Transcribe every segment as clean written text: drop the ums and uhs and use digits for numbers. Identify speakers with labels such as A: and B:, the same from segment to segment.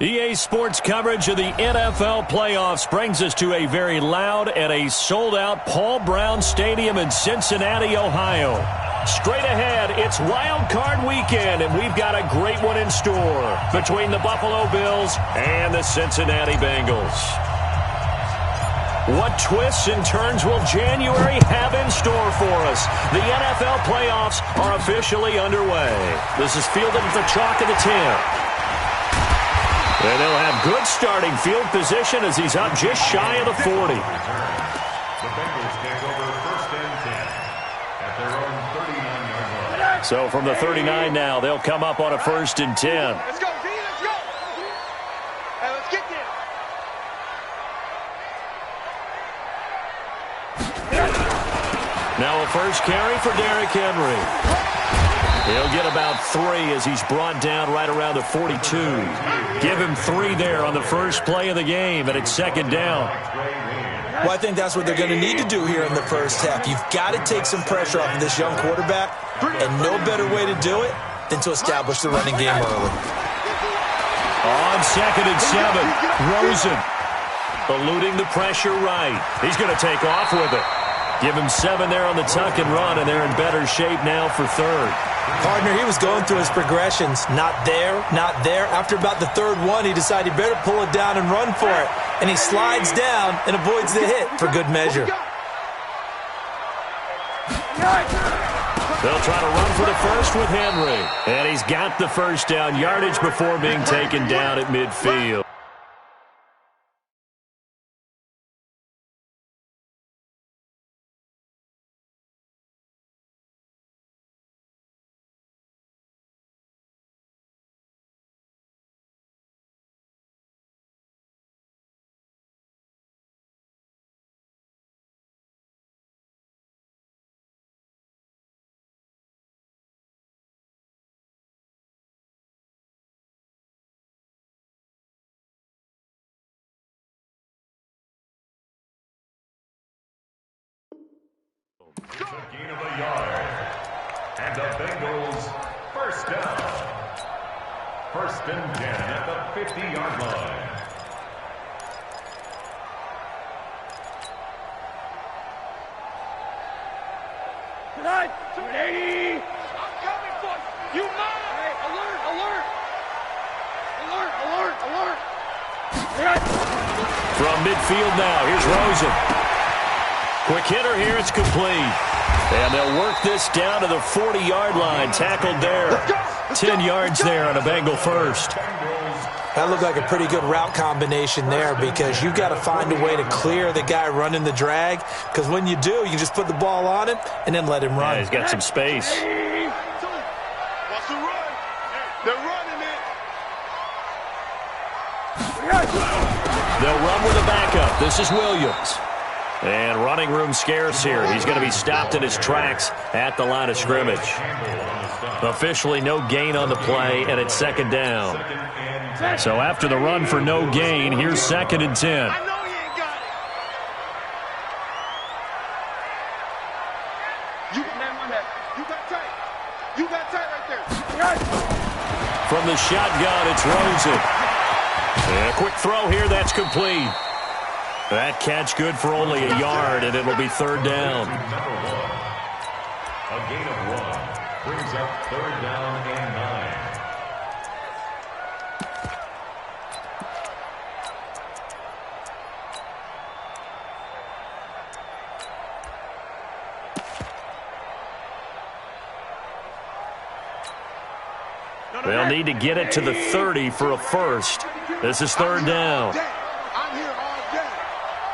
A: EA Sports coverage of the NFL playoffs brings us to a very loud and a sold-out Paul Brown Stadium in Cincinnati, Ohio. Straight ahead, it's Wild Card Weekend, and we've got a great one in store between the Buffalo Bills and the Cincinnati Bengals. What twists and turns will January have in store for us? The NFL playoffs are officially underway. This is fielded at the chalk of the 10. And they'll have good starting field position as he's up just shy of the 40.
B: The Bengals take over first and 10 at their own 39-yard line.
A: So from the 39 now, they'll come up on a first and 10.
C: Let's go, D, let's go. Hey, let's get there.
A: Now a first carry for Derrick Henry. He'll get about 3 as he's brought down right around the 42. Give him 3 there on the first play of the game, and it's second down.
D: Well, I think that's what they're going to need to do here in the first half. You've got to take some pressure off of this young quarterback, and no better way to do it than to establish the running game early.
A: On second and 7, Rosen eluding the pressure right. He's going to take off with it. Give him 7 there on the tuck and run, and they're in better shape now for third.
D: Partner, he was going through his progressions. Not there, not there. After about the third one, he decided he better pull it down and run for it. And he slides down and avoids the hit for good measure.
A: They'll try to run for the first with Henry. And he's got the first down yardage before being taken down at midfield.
B: It's a gain of a yard. And the Bengals first down. First and 10 at the 50-yard line.
C: Tonight, 280. I'm coming for you. You mind? Hey, alert, alert. Alert, alert, alert.
A: From midfield now, here's Rosen. Quick hitter here, it's complete. And they'll work this down to the 40-yard line. Tackled there. 10 yards there on a Bengal first.
D: That looked like a pretty good route combination there because you've got to find a way to clear the guy running the drag. Because when you do, you just put the ball on him and then let him run.
A: Yeah, he's got some space.
C: Watch the run. They're running it.
A: They'll run with a backup. This is Williams. And running room scarce here. He's going to be stopped in his tracks at the line of scrimmage. Officially no gain on the play, and it's second down. So after the run for no gain, here's second and 10.
C: I know he ain't got it. You can run that. You got tight. You got tight right there.
A: From the shotgun, it's Rosen. And a quick throw here, that's complete. That catch good for only a yard, and it'll be third down.
B: A gain of 1 brings up third down and 9.
A: They'll need to get it to the 30 for a first. This is third down.
C: I'm here all day.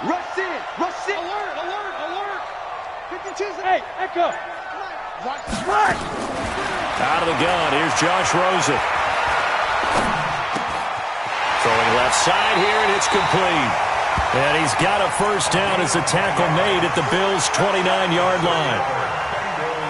C: Rush in. Rush in. Alert, alert, alert. 52. Hey, Echo. Right.
A: Out of the gun, here's Josh Rosen. Throwing left side here, and it's complete. And he's got a first down as a tackle made at the Bills' 29-yard line.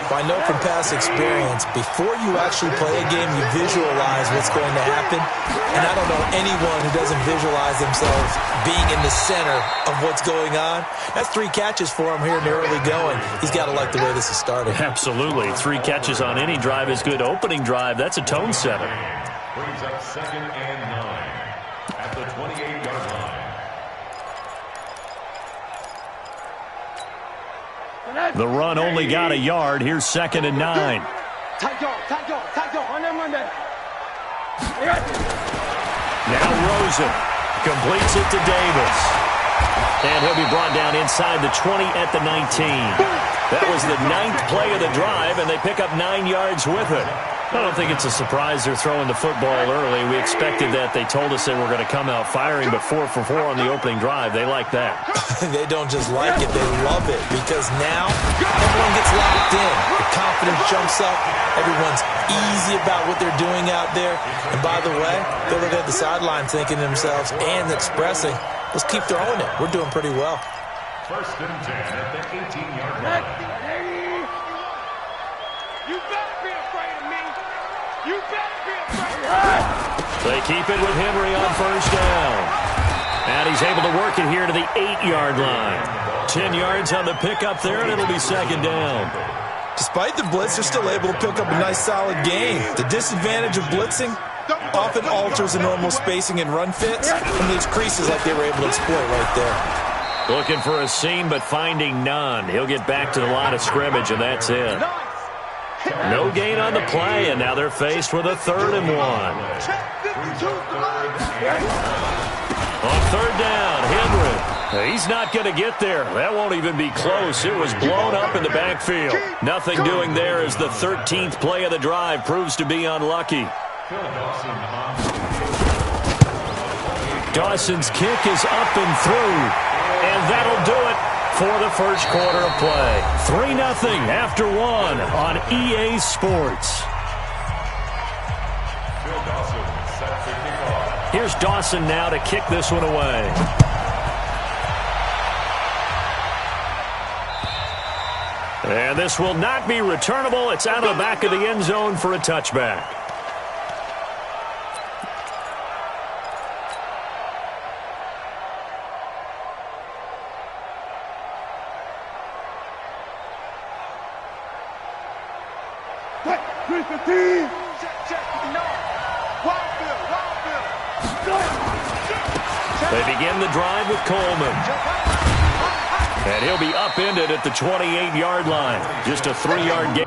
D: I know from past experience, before you actually play a game, you visualize what's going to happen. And I don't know anyone who doesn't visualize themselves being in the center of what's going on. That's 3 catches for him here in the early going. He's got to like the way this is starting.
A: Absolutely. 3 catches on any drive is good. Opening drive, that's a tone setter.
B: Brings up second and 9.
A: The run only got a yard. Here's 2nd and 9. Now Rosen completes it to Davis. And he'll be brought down inside the 20 at the 19. That was the 9th play of the drive, and they pick up 9 yards with it. I don't think it's a surprise they're throwing the football early. We expected that. They told us they were going to come out firing, but 4 for 4 on the opening drive. They like that.
D: They don't just like it, they love it, because now everyone gets locked in. The confidence jumps up. Everyone's easy about what they're doing out there. And by the way, they're looking at the sideline thinking to themselves and expressing, let's keep throwing it. We're doing pretty well.
B: 1st and 10 at the 18-yard line.
C: You better be afraid of me. You better be afraid of me.
A: They keep it with Henry on 1st down. And he's able to work it here to the 8-yard line. 10 yards on the pickup there, and it'll be 2nd down.
D: Despite the blitz, they're still able to pick up a nice, solid gain. The disadvantage of blitzing often alters the normal spacing and run fits and leaves creases like they were able to exploit right there.
A: Looking for a seam, but finding none. He'll get back to the line of scrimmage, and that's it. No gain on the play, and now they're faced with a 3rd and 1. On 3rd down, Henry. He's not going to get there. That won't even be close. It was blown up in the backfield. Nothing doing there as the 13th play of the drive proves to be unlucky. Dawson's kick is up and through. And that'll do it for the first quarter of play. 3-0 after 1 on EA Sports. Here's Dawson now to kick this one away. And this will not be returnable. It's out of the back of the end zone for a touchback. They begin the drive with Coleman. And he'll be upended at the 28-yard line. Just a 3-yard gain.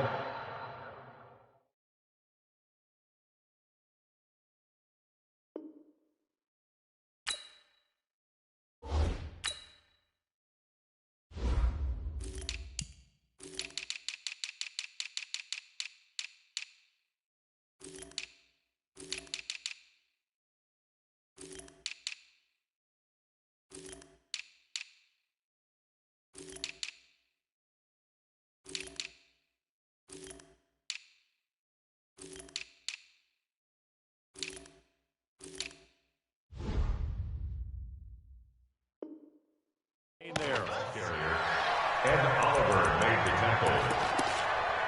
A: There.
B: Ed Oliver made the tackle.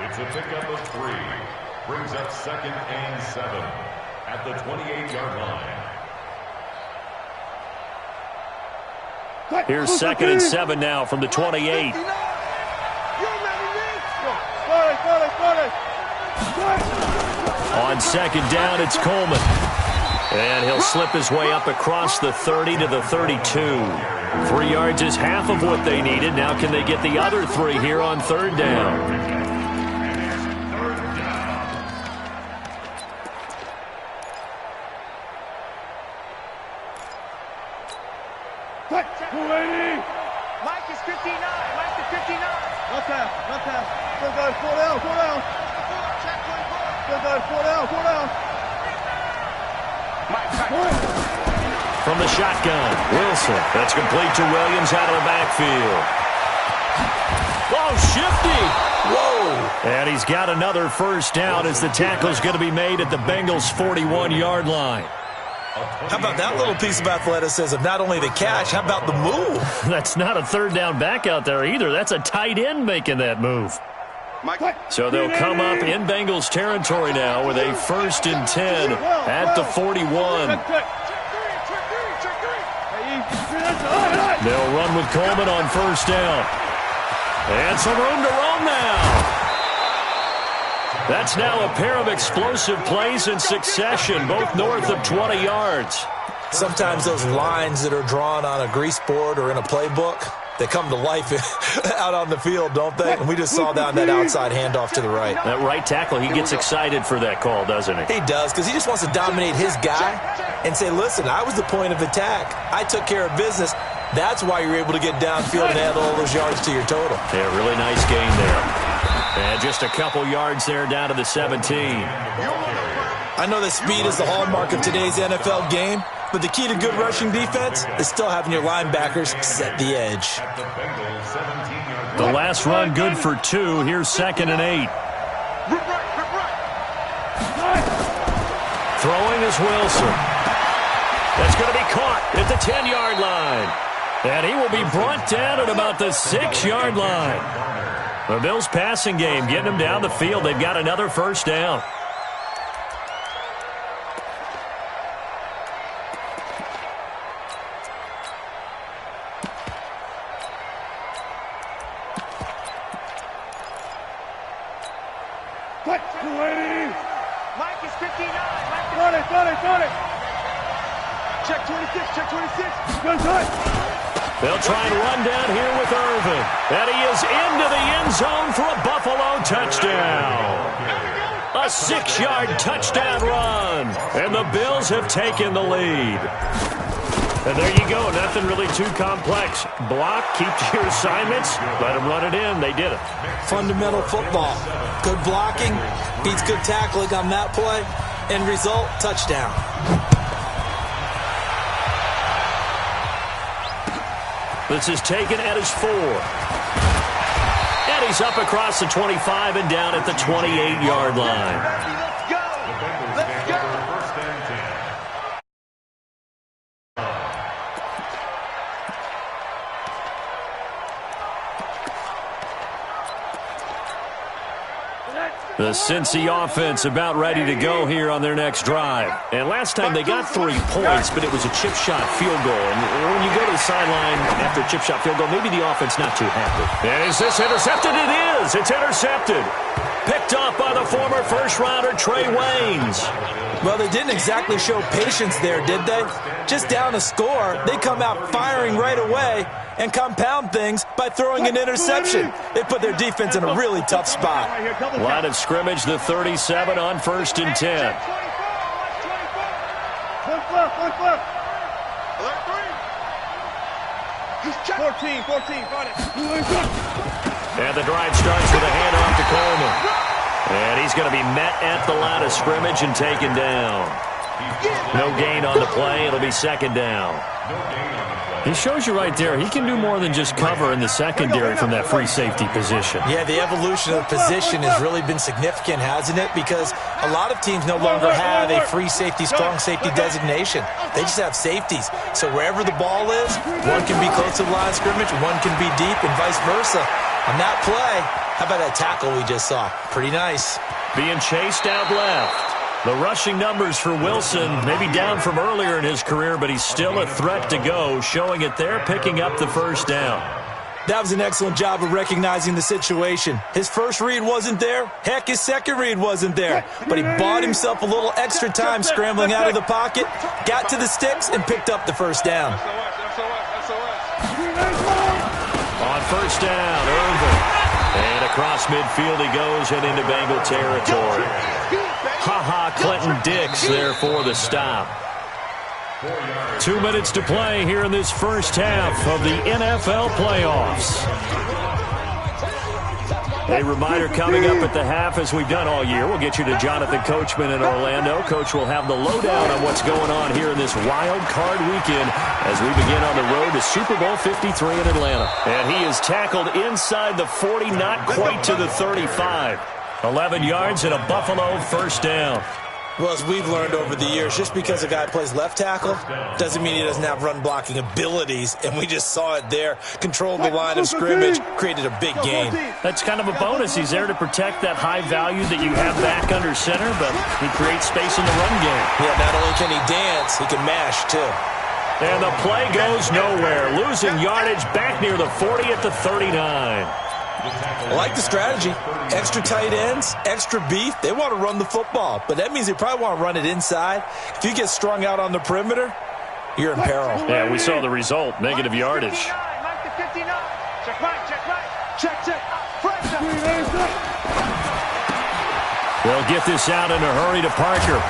B: It's a pickup of 3. Brings up 2nd and 7 at the 28-yard line.
A: Here's 2nd and 7 now from the 28. On 2nd down, it's Coleman. And he'll slip his way up across the 30 to the 32. 3 yards is half of what they needed. Now can they get the other 3 here on 3rd down?
C: Mike is 59. Mike is 59. One time. Good guys, 4 down. Good guys, 4 down.
A: From the shotgun, Wilson. That's complete to Williams out of the backfield. Oh, shifty. Whoa. And he's got another 1st down as the tackle's going to be made at the Bengals' 41-yard line.
D: How about that little piece of athleticism? Not only the catch, how about the move?
A: That's not a 3rd down back out there either. That's a tight end making that move. So they'll come up in Bengals territory now with a 1st and 10 at the 41. They'll run with Coleman on 1st down. And some room to roam now. That's now a pair of explosive plays in succession, both north of 20 yards.
D: Sometimes those lines that are drawn on a grease board or in a playbook, they come to life out on the field, don't they? And we just saw down that outside handoff to the right.
A: That right tackle, he gets excited for that call, doesn't he?
D: He does, because he just wants to dominate his guy and say, listen, I was the point of attack. I took care of business. That's why you're able to get downfield and add all those yards to your total.
A: Yeah, really nice gain there. And just a couple yards there down to the 17.
D: I know that speed is the hallmark of today's NFL game, but the key to good rushing defense is still having your linebackers set the edge.
A: The last run good for 2. Here's 2nd and 8. Throwing is Wilson. That's going to be caught at the 10-yard line. And he will be brought down at about the 6-yard line. The Bills' passing game getting them down the field. They've got another first down.
C: Mike is 59. Got it. Check 26. Check 26. Good touch.
A: They'll try and run down here with Irvin. And he is into the end zone for a Buffalo touchdown. A 6-yard touchdown run. And the Bills have taken the lead. And there you go. Nothing really too complex. Block, keep to your assignments, let them run it in. They did it.
D: Fundamental football. Good blocking beats good tackling on that play. End result, touchdown.
A: This is taken at his 4. And he's up across the 25 and down at the 28-yard line.
C: Let's go. Let's go.
B: First and 10.
A: The Cincy offense about ready to go here on their next drive. And last time they got 3 points, but it was a chip shot field goal. And when you go to the sideline after a chip shot field goal, maybe the offense not too happy. And is this intercepted? It is. It's intercepted. Picked off by the former first-rounder Trey Waynes.
D: Well, they didn't exactly show patience there, did they? Just down a score, they come out firing right away and compound things by throwing an interception. They put their defense in a really tough spot.
A: Line of scrimmage, the 37 on 1st and 10.
C: 14, got it.
A: And the drive starts with a handoff to Coleman. And he's going to be met at the line of scrimmage and taken down. No gain on the play. It'll be 2nd down. He shows you right there, he can do more than just cover in the secondary from that free safety position.
D: Yeah, the evolution of the position has really been significant, hasn't it? Because a lot of teams no longer have a free safety, strong safety designation. They just have safeties. So wherever the ball is, one can be close to the line of scrimmage, one can be deep, and vice versa. On that play, how about that tackle we just saw? Pretty nice.
A: Being chased out left. The rushing numbers for Wilson, maybe down from earlier in his career, but he's still a threat to go, showing it there, picking up the first down.
D: That was an excellent job of recognizing the situation. His first read wasn't there. Heck, his second read wasn't there. But he bought himself a little extra time scrambling out of the pocket, got to the sticks, and picked up the first down.
A: On first down, Irvin. And across midfield he goes and into Bengal territory. Clinton Dix there for the stop. 2 minutes to play here in this first half of the NFL playoffs. A reminder coming up at the half, as we've done all year. We'll get you to Jonathan Coachman in Orlando. Coach will have the lowdown on what's going on here in this wild card weekend as we begin on the road to Super Bowl 53 in Atlanta. And he is tackled inside the 40, not quite to the 35. 11 yards and a Buffalo first down.
D: Well, as we've learned over the years, just because a guy plays left tackle doesn't mean he doesn't have run-blocking abilities, and we just saw it there. Controlled the line of scrimmage, created a big gain.
A: That's kind of a bonus. He's there to protect that high value that you have back under center, but he creates space in the run game.
D: Yeah, not only can he dance, he can mash, too.
A: And the play goes nowhere. Losing yardage back near the 40 at the 39.
D: I like the strategy. Extra tight ends, extra beef. They want to run the football, but that means they probably want to run it inside. If you get strung out on the perimeter, you're in peril.
A: Yeah, we saw the result, negative yardage.
C: Mike to 59.
A: They'll get this out in a hurry to Parker.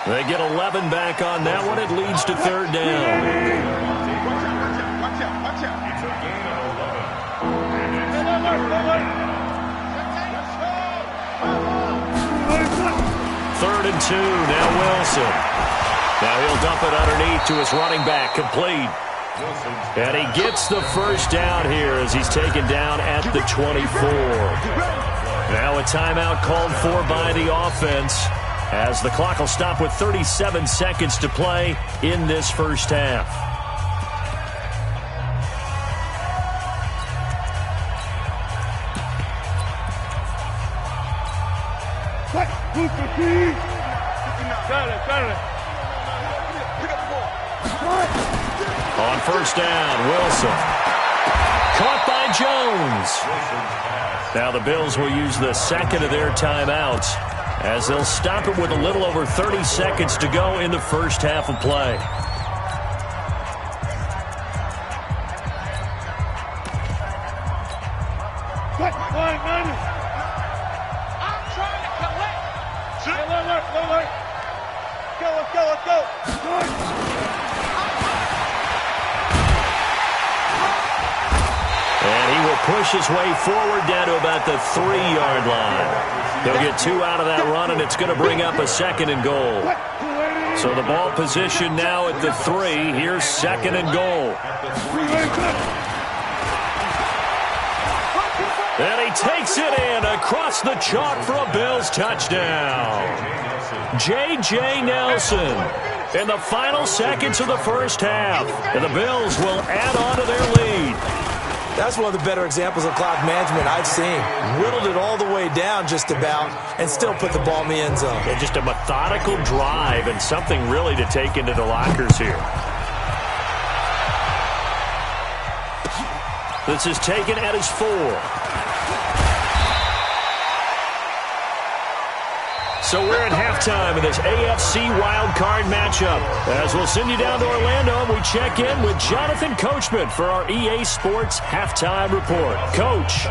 A: They get 11 back on that one. It leads to third down.
B: Watch out. It's a gain of 11.
A: Third and 2. Now Wilson. Now he'll dump it underneath to his running back. Complete. And he gets the first down here as he's taken down at the 24. Now a timeout called for by the offense as the clock will stop with 37 seconds to play in this first half. On first down, Wilson. Caught by Jones. Now the Bills will use the second of their timeouts as they'll stop it with a little over 30 seconds to go in the first half of play.
C: I'm trying to collect. Let's go.
A: And he will push his way forward down to about the 3-yard line. He'll get 2 out of that run, and it's going to bring up a second and goal. So the ball position now at the 3. Here's second and goal. And he takes it in across the chalk for a Bills touchdown. J.J. Nelson in the final seconds of the first half. And the Bills will add on to their lead.
D: That's one of the better examples of clock management I've seen. Whittled it all the way down just about and still put the ball in the end zone.
A: And just a methodical drive and something really to take into the lockers here. This is taken at his 4. So we're at halftime in this AFC wildcard matchup. As we'll send you down to Orlando, and we check in with Jonathan Coachman for our EA Sports Halftime Report. Coach,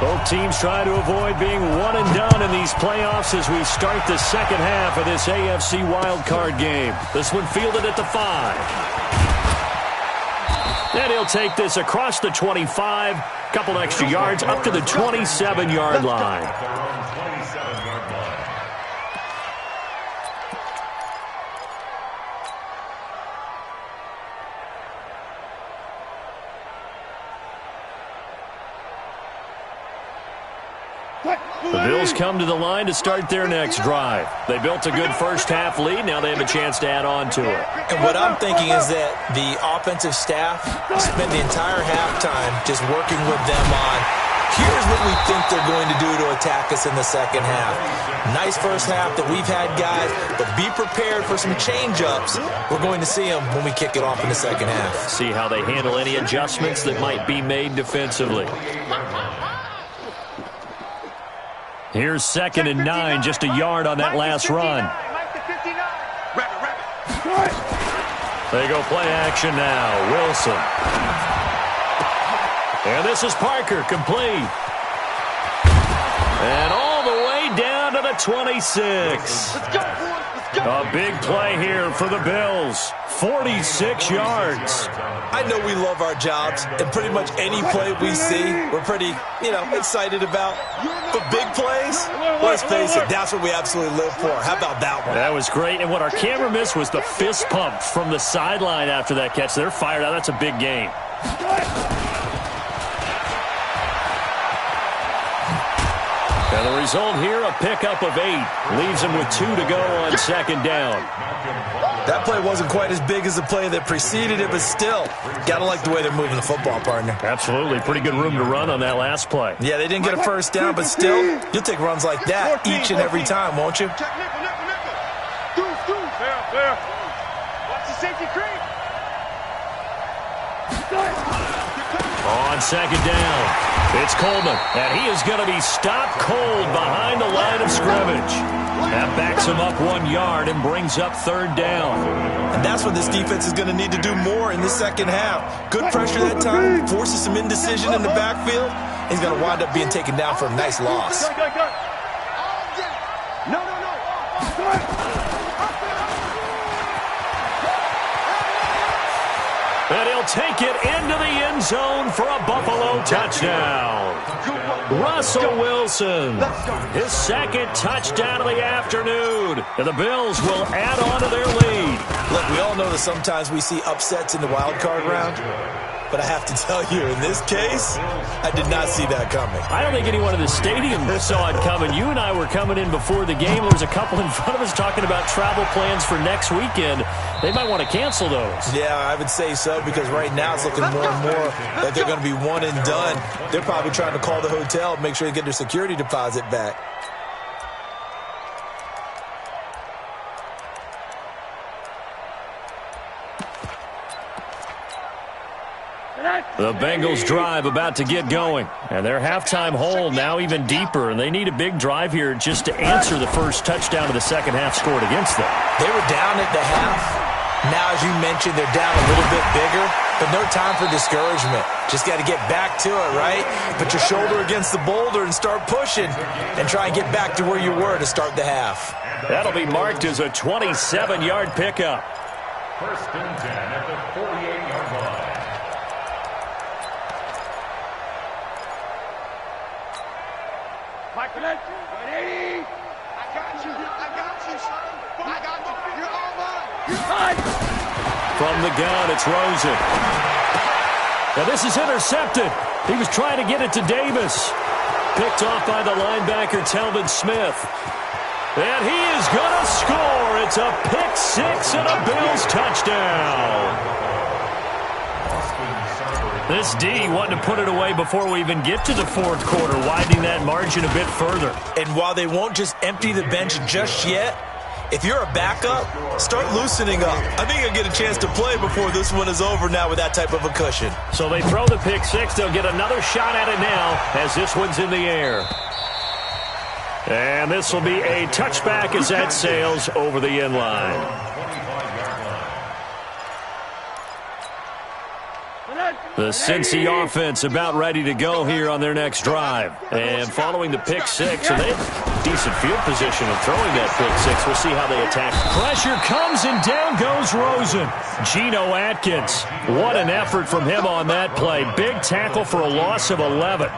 A: both teams try to avoid being one and done in these playoffs as we start the second half of this AFC wildcard game. This one fielded at the 5. And he'll take this across the 25, couple extra yards up to the 27-yard line. The Bills come to the line to start their next drive. They built a good first-half lead. Now they have a chance to add on to it.
D: And what I'm thinking is that the offensive staff spend the entire halftime just working with them on, here's what we think they're going to do to attack us in the second half. Nice first half that we've had, guys, but be prepared for some change-ups. We're going to see them when we kick it off in the second half.
A: See how they handle any adjustments that might be made defensively. Here's second and 9, just a yard on that last run. They go play action now. Wilson. And this is Parker, complete. And all the way down to the 26. A big play here for the Bills. 46 yards.
D: I know we love our jobs, and pretty much any play we see, we're pretty, excited about. But big plays, let's face it, that's what we absolutely live for. How about that one?
A: That was great, and what our camera missed was the fist pump from the sideline after that catch. They're fired out. That's a big game. And the result here, a pickup of 8. Leaves him with 2 to go on second down.
D: That play wasn't quite as big as the play that preceded it, but still, got to like the way they're moving the football, partner.
A: Absolutely. Pretty good room to run on that last play.
D: Yeah, they didn't get a first down, but still, you'll take runs like that each and every time, won't you?
C: Fair. Watch the safety creep.
A: On second down, it's Coleman, and he is going to be stopped cold behind the line of scrimmage. That backs him up 1 yard and brings up third down.
D: And that's what this defense is going to need to do more in the second half. Good pressure that time, forces some indecision in the backfield. He's going to wind up being taken down for a nice loss.
A: And he'll take it into the end zone for a Buffalo touchdown. Russell Wilson, his second touchdown of the afternoon. And the Bills will add on to their lead.
D: Look, we all know that sometimes we see upsets in the wild card round. But I have to tell you, in this case, I did not see that coming.
A: I don't think anyone in the stadium saw it coming. You and I were coming in before the game. There was a couple in front of us talking about travel plans for next weekend. They might want to cancel those.
D: Yeah, I would say so, because right now it's looking more and more like they're going to be one and done. They're probably trying to call the hotel and make sure they get their security deposit back.
A: The Bengals drive about to get going, and their halftime hole now even deeper, and they need a big drive here just to answer the first touchdown of the second half scored against them.
D: They were down at the half. Now, as you mentioned, they're down a little bit bigger, but no time for discouragement. Just got to get back to it, right? Put your shoulder against the boulder and start pushing and try and get back to where you were to start the half.
A: That'll be marked as a 27-yard pickup.
B: First and 10 at the 48-yard line.
C: I got you. You're all mine.
A: From the gun, it's Rosen. Now this is intercepted. He was trying to get it to Davis. Picked off by the linebacker, Telvin Smith. And he is going to score. It's a pick six and a Bills touchdown. This D wanting to put it away before we even get to the fourth quarter, widening that margin a bit further.
D: And while they won't just empty the bench just yet, if you're a backup, start loosening up. I think you'll get a chance to play before this one is over now with that type of a cushion.
A: So they throw the pick six. They'll get another shot at it now as this one's in the air. And this will be a touchback as that sails over the end line. The Cincy offense about ready to go here on their next drive. And following the pick six, and they have decent field position of throwing that pick six. We'll see how they attack. Pressure comes, and down goes Rosen. Geno Atkins, what an effort from him on that play. Big tackle for a loss of 11.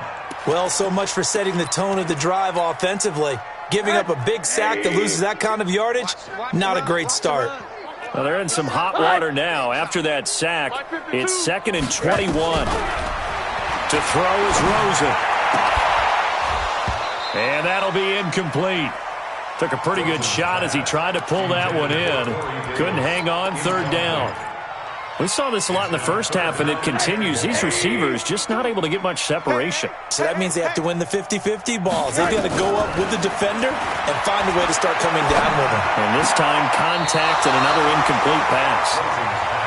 D: Well, so much for setting the tone of the drive offensively. Giving up a big sack that loses that kind of yardage, not a great start.
A: Well, they're in some hot water now. After that sack, it's 2nd and 21. To throw is Rosen. And that'll be incomplete. Took a pretty good shot as he tried to pull that one in. Couldn't hang on, third down. We saw this a lot in the first half, and it continues. These receivers just not able to get much separation.
D: So that means they have to win the 50-50 balls. They've got to go up with the defender and find a way to start coming down with him.
A: And this time, contact and another incomplete pass.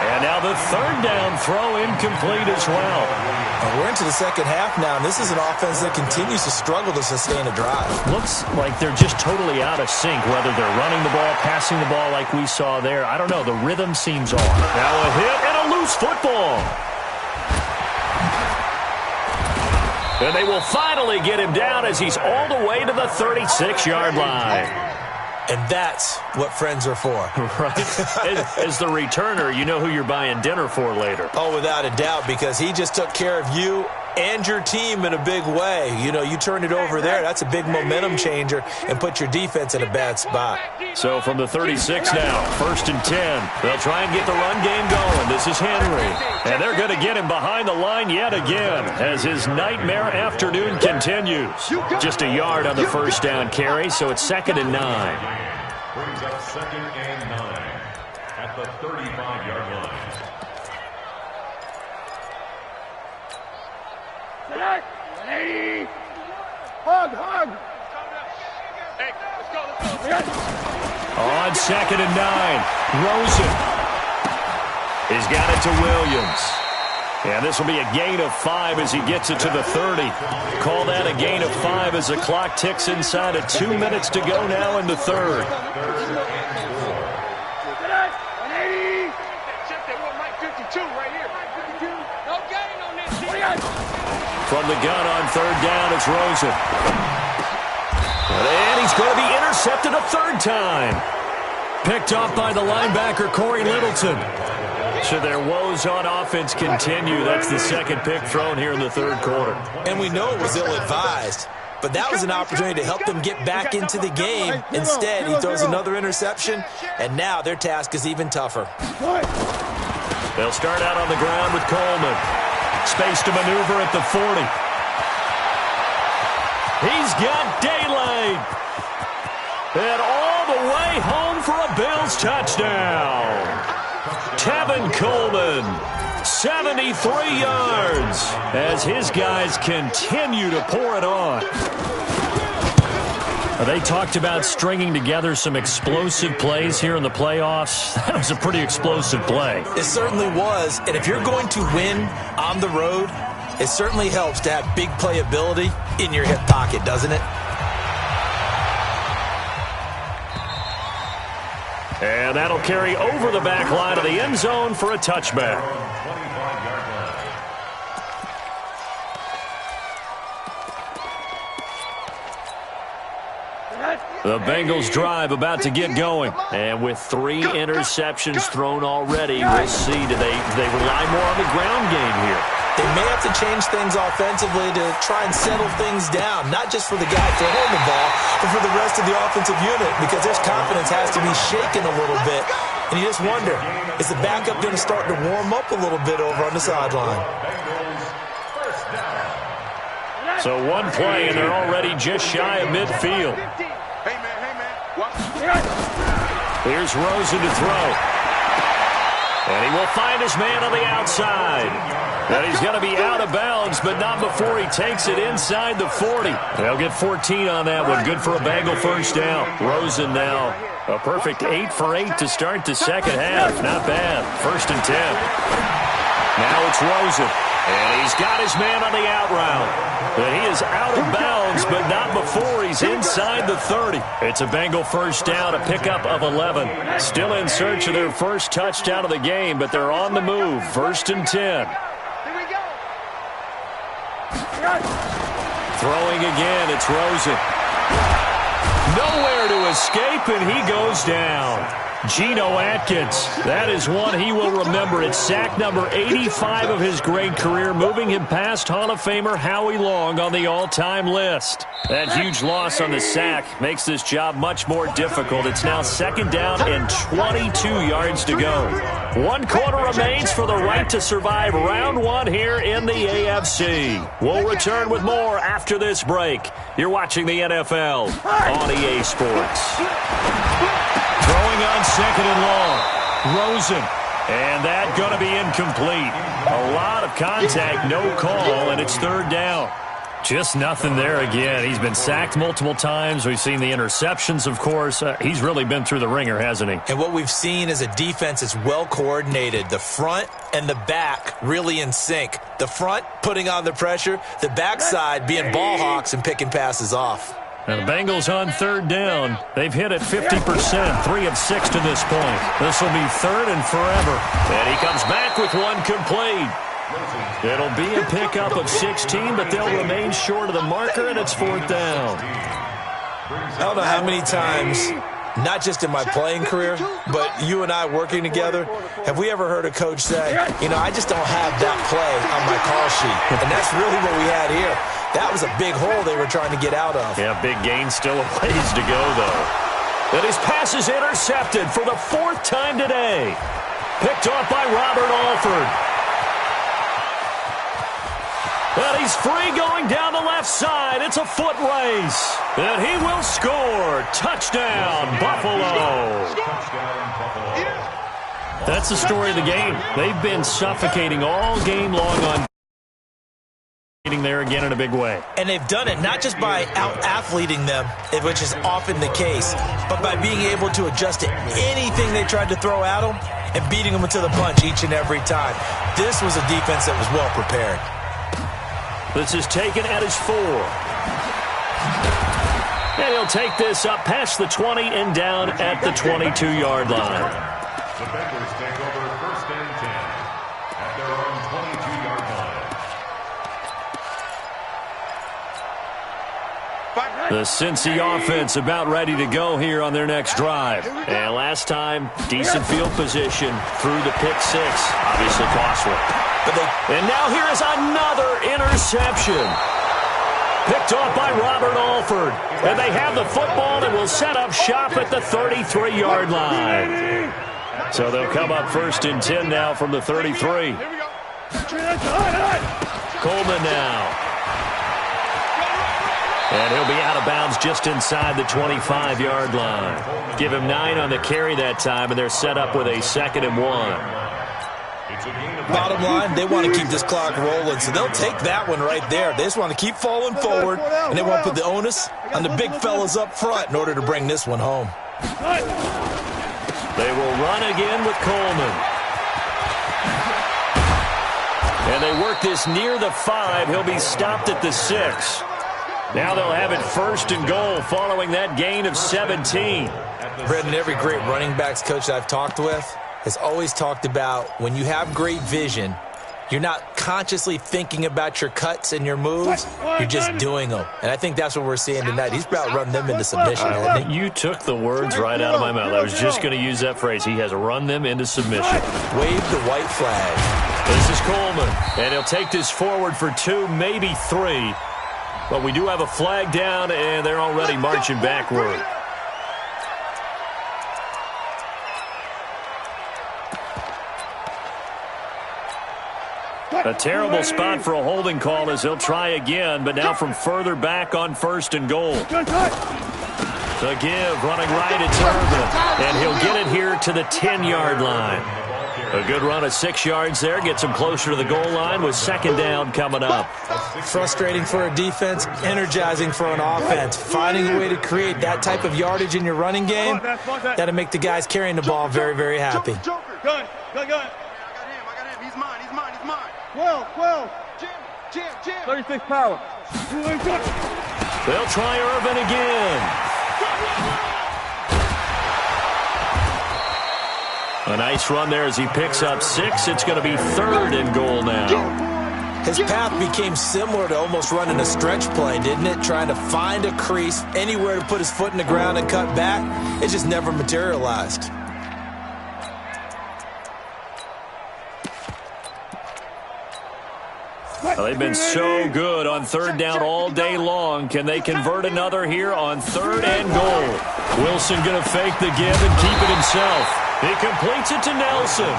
A: And now the third down throw incomplete as well.
D: And we're into the second half now, and this is an offense that continues to struggle to sustain a drive.
A: Looks like they're just totally out of sync, whether they're running the ball, passing the ball like we saw there. I don't know. The rhythm seems off. Now a hit and a loose football. And they will finally get him down as he's all the way to the 36-yard line.
D: And that's what friends are for.
A: Right. As the returner, you know who you're buying dinner for later.
D: Oh, without a doubt, because he just took care of you and your team in a big way. You know, you turned it over there. That's a big momentum changer and put your defense in a bad spot.
A: So from the 36 now, 1st and 10. They'll try and get the run game going. This is Henry. And they're going to get him behind the line yet again as his nightmare afternoon continues. Just a yard on the first down carry, so it's 2nd and 9.
B: Brings up 2nd and 9 at the 35-yard line.
C: Hug.
E: Hey, let's go.
A: On 2nd and 9, Rosen. He's got it to Williams. And this will be a gain of 5 as he gets it to the 30. Call that a gain of 5 as the clock ticks inside of 2 minutes to go now in the third. From the gun on third down, it's Rosen. And he's going to be intercepted a third time. Picked off by the linebacker, Corey Littleton. Should their woes on offense continue, that's the second pick thrown here in the third quarter.
D: And we know it was ill-advised, but that was an opportunity to help them get back into the game. Instead, he throws another interception, and now their task is even tougher.
A: They'll start out on the ground with Coleman. Space to maneuver at the 40. He's got daylight. And all the way home for a Bills touchdown. Tevin Coleman, 73 yards, as his guys continue to pour it on. They talked about stringing together some explosive plays here in the playoffs. That was a pretty explosive play.
D: It certainly was, and if you're going to win on the road, it certainly helps to have big playability in your hip pocket, doesn't it?
A: And that'll carry over the back line of the end zone for a touchback. The Bengals drive about to get going. And with 3 interceptions thrown already, we'll see. Do they rely more on the ground game here?
D: They may have to change things offensively to try and settle things down, not just for the guy throwing the ball, but for the rest of the offensive unit, because their confidence has to be shaken a little bit. And you just wonder, is the backup going to start to warm up a little bit over on the sideline?
A: So one play, and they're already just shy of midfield. Here's Rosen to throw. And he will find his man on the outside. And he's going to be out of bounds, but not before he takes it inside the 40. They'll get 14 on that one. Good for a Bengal first down. Rosen now a perfect 8 for 8 to start the second half. Not bad. 1st and 10. Now it's Rosen. And he's got his man on the out route. And he is out of bounds, but not before he's inside the 30. It's a Bengal first down, a pickup of 11. Still in search of their first touchdown of the game, but they're on the move. 1st and 10. Throwing again, it's Rosen. Nowhere to escape, and he goes down. Geno Atkins, that is one he will remember. It's sack number 85 of his great career, moving him past Hall of Famer Howie Long on the all-time list. That huge loss on the sack makes this job much more difficult. It's now 2nd down and 22 yards to go. 1 quarter remains for the right to survive round 1 here in the AFC. We'll return with more after this break. You're watching the NFL on EA Sports. Throwing on 2nd and long. Rosen. And that going to be incomplete. A lot of contact, no call, and it's 3rd down. Just nothing there again. He's been sacked multiple times. We've seen the interceptions, of course. He's really been through the ringer, hasn't he?
D: And what we've seen is a defense that's well coordinated. The front and the back really in sync. The front putting on the pressure. The backside being ball hawks and picking passes off.
A: And the Bengals on 3rd down. They've hit it 50%, 3 of 6 to this point. This will be 3rd and forever. And he comes back with 1 complete. It'll be a pickup of 16, but they'll remain short of the marker, and it's 4th down.
D: I don't know how many times, not just in my playing career, but you and I working together, have we ever heard a coach say, you know, I just don't have that play on my call sheet. And that's really what we had here. That was a big hole they were trying to get out of.
A: Yeah, big gain, still a ways to go, though. And his pass is intercepted for the 4th time today. Picked off by Robert Alford. And he's free going down the left side. It's a foot race. And he will score. Touchdown, Buffalo. That's the story of the game. They've been suffocating all game long on there again in a big way.
D: And they've done it not just by out-athleting them, which is often the case, but by being able to adjust to anything they tried to throw at them and beating them to the punch each and every time. This was a defense that was well prepared.
A: This is taken at his 4. And he'll take this up past the 20 and down at the 22-yard line.
B: The Bengals take over 1st and 10 at their own 22-yard line.
A: The Cincy offense about ready to go here on their next drive. And last time, decent field position through the pick 6. Obviously costly. And now here is another interception. Picked off by Robert Alford. And they have the football and will set up shop at the 33-yard line. So they'll come up 1st and 10 now from the 33. Coleman now. And he'll be out of bounds just inside the 25-yard line. Give him 9 on the carry that time, and they're set up with a 2nd and 1.
D: Bottom line, they want to keep this clock rolling, so they'll take that one right there. They just want to keep falling forward, and they want to put the onus on the big fellas up front in order to bring this one home.
A: They will run again with Coleman. And they work this near the 5. He'll be stopped at the 6. Now they'll have it 1st and goal following that gain of 17.
D: Brendan, every great running backs coach that I've talked with has always talked about when you have great vision, you're not consciously thinking about your cuts and your moves. You're just doing them. And I think that's what we're seeing tonight. He's about running them into submission.
A: You took the words right out of my mouth. I was just going to use that phrase. He has run them into submission.
D: Wave the white flag.
A: This is Coleman. And he'll take this forward for 2, maybe 3. But we do have a flag down, and they're already marching backward. A terrible spot for a holding call as he'll try again, but now from further back on 1st and goal. To give, running right, it's Irvin, and he'll get it here to the 10-yard line. A good run of 6 yards there, gets him closer to the goal line with 2nd down coming up.
D: Frustrating for a defense, energizing for an offense. Finding a way to create that type of yardage in your running game, that'll make the guys carrying the ball very, very happy.
C: Gun. I got him. He's mine. 12. Jim. 36 power.
A: They'll try Irvin again. A nice run there as he picks up 6. It's going to be 3rd and goal now.
D: His path became similar to almost running a stretch play, didn't it? Trying to find a crease, anywhere to put his foot in the ground and cut back. It just never materialized.
A: Well, they've been so good on 3rd down all day long. Can they convert another here on 3rd and goal? Wilson going to fake the give and keep it himself. He completes it to Nelson.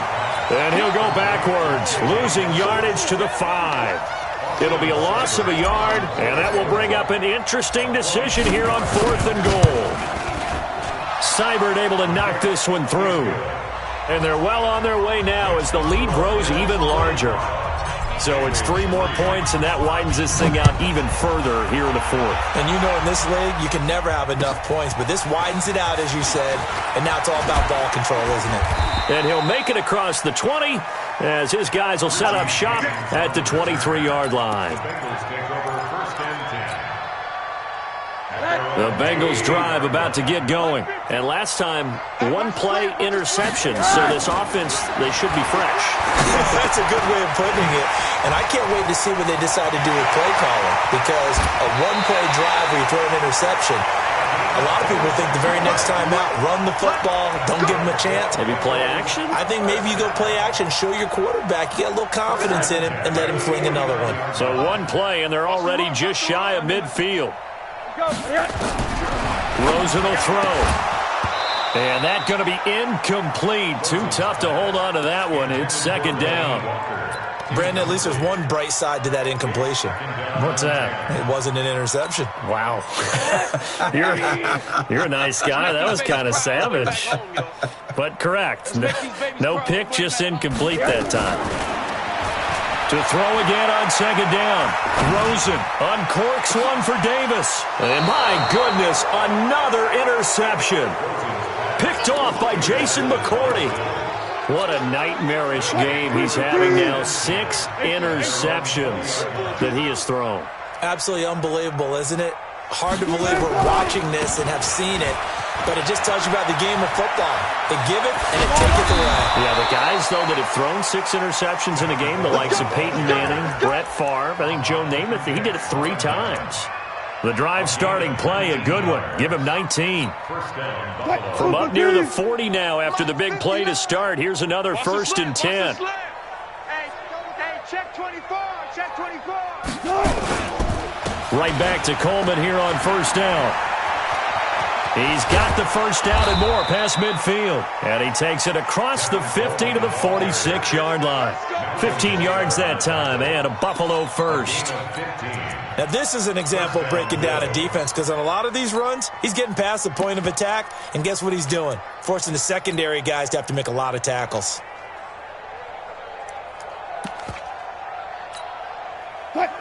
A: And he'll go backwards, losing yardage to the 5. It'll be a loss of a yard, and that will bring up an interesting decision here on 4th and goal. Seibert able to knock this one through. And they're well on their way now as the lead grows even larger. So it's 3 more points, and that widens this thing out even further here in the 4th.
D: And you know in this league, you can never have enough points, but this widens it out, as you said, and now it's all about ball control, isn't it?
A: And he'll make it across the 20 as his guys will set up shop at the 23-yard line. The Bengals drive about to get going. And last time, 1-play interception. So this offense, they should be fresh.
D: That's a good way of putting it. And I can't wait to see what they decide to do with play calling. Because a 1-play drive where you throw an interception, a lot of people think the very next time out, run the football, don't give them a chance.
A: Maybe play action?
D: I think maybe you go play action, show your quarterback you got a little confidence in him, and let him fling another one.
A: So 1 play, and they're already just shy of midfield. Rosen will throw. And that's going to be incomplete. Too tough to hold on to that one. It's 2nd down.
D: Brandon, at least there's one bright side to that incompletion.
A: What's that?
D: It wasn't an interception.
A: Wow. You're a nice guy. That was kind of savage. But correct. No pick, just incomplete that time. To throw again on 2nd down. Rosen uncorks one for Davis. And my goodness, another interception. Picked off by Jason McCourty. What a nightmarish game he's having now. 6 interceptions that he has thrown.
D: Absolutely unbelievable, isn't it? Hard to believe we're watching this and have seen it, but it just tells you about the game of football. They give it and it taketh away.
A: Yeah, the guys, though, that have thrown 6 interceptions in a game, the likes of Peyton Manning, Brett Favre, I think Joe Namath, he did it 3 times. The drive starting play, a good one. Give him 19. From up near the 40 now after the big play to start. Here's another 1st and 10.
C: Hey, check 24, check 24.
A: Right back to Coleman here on 1st down. He's got the 1st down and more past midfield. And he takes it across the 50 to the 46-yard line. 15 yards that time and a Buffalo 1st.
D: Now, this is an example of breaking down a defense because on a lot of these runs, he's getting past the point of attack, and guess what he's doing? Forcing the secondary guys to have to make a lot of tackles.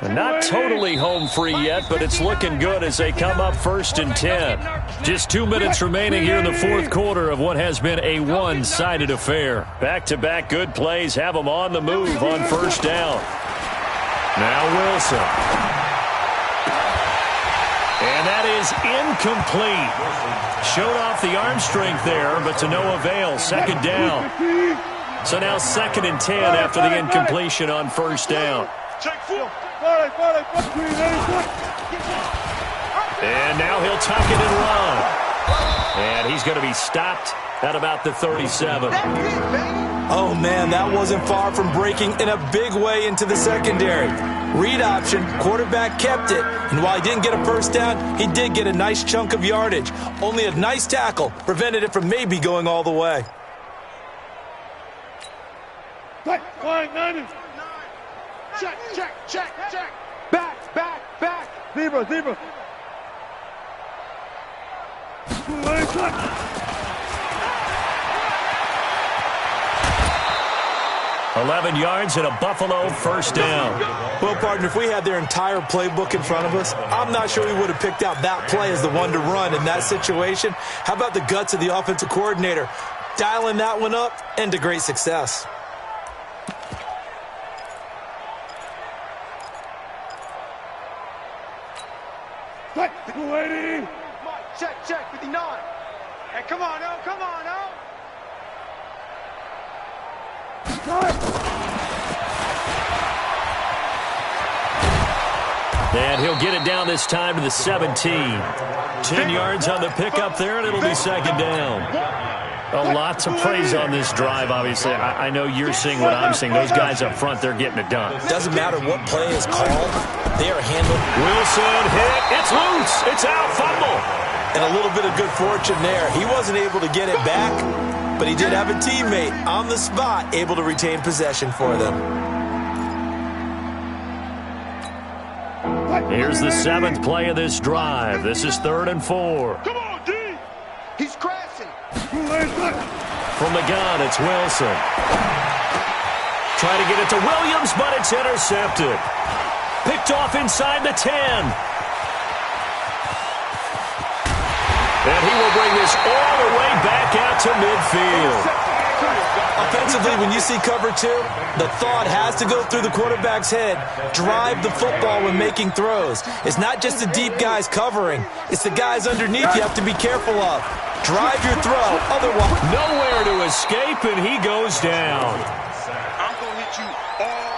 A: And not totally home free yet, but it's looking good as they come up 1st and 10. Just 2 minutes remaining here in the 4th quarter of what has been a one-sided affair. Back-to-back good plays have them on the move on 1st down. Now Wilson. And that is incomplete. Showed off the arm strength there, but to no avail. 2nd down. So now 2nd and 10 after the incompletion on 1st down. And now he'll tuck it and run. And he's going to be stopped at about the 37.
D: Oh, man, that wasn't far from breaking in a big way into the secondary. Read option, quarterback kept it, and while he didn't get a 1st down, he did get a nice chunk of yardage. Only a nice tackle prevented it from maybe going all the way.
C: Check, check, check, check. Back, back, back. Zebra, zebra.
A: 11 yards and a Buffalo 1st down.
D: Well, partner, if we had their entire playbook in front of us, I'm not sure we would have picked out that play as the one to run in that situation. How about the guts of the offensive coordinator? Dialing that one up and to great success.
C: Check, check, 59. Hey, come on, oh, come on, oh.
A: And he'll get it down this time to the 17. 10 yards on the pickup there, and it'll be 2nd down. A lot to praise on this drive, obviously. I know you're seeing what I'm seeing. Those guys up front, they're getting it done.
D: Doesn't matter what play is called. They are handled.
A: Wilson hit. It's loose. It's out. Fumble.
D: And a little bit of good fortune there. He wasn't able to get it back, but he did have a teammate on the spot able to retain possession for them.
A: Here's the 7th play of this drive. This is 3rd and 4.
C: Come on, D. He's crashing.
A: From the gun, it's Wilson. Trying to get it to Williams, but it's intercepted. Picked off inside the 10. And he will bring this all the way back out to midfield.
D: Offensively, when you see cover 2, the thought has to go through the quarterback's head. Drive the football when making throws. It's not just the deep guys covering. It's the guys underneath you have to be careful of. Drive your throw, otherwise.
A: Nowhere to escape, and he goes down.
C: I'm going to hit you all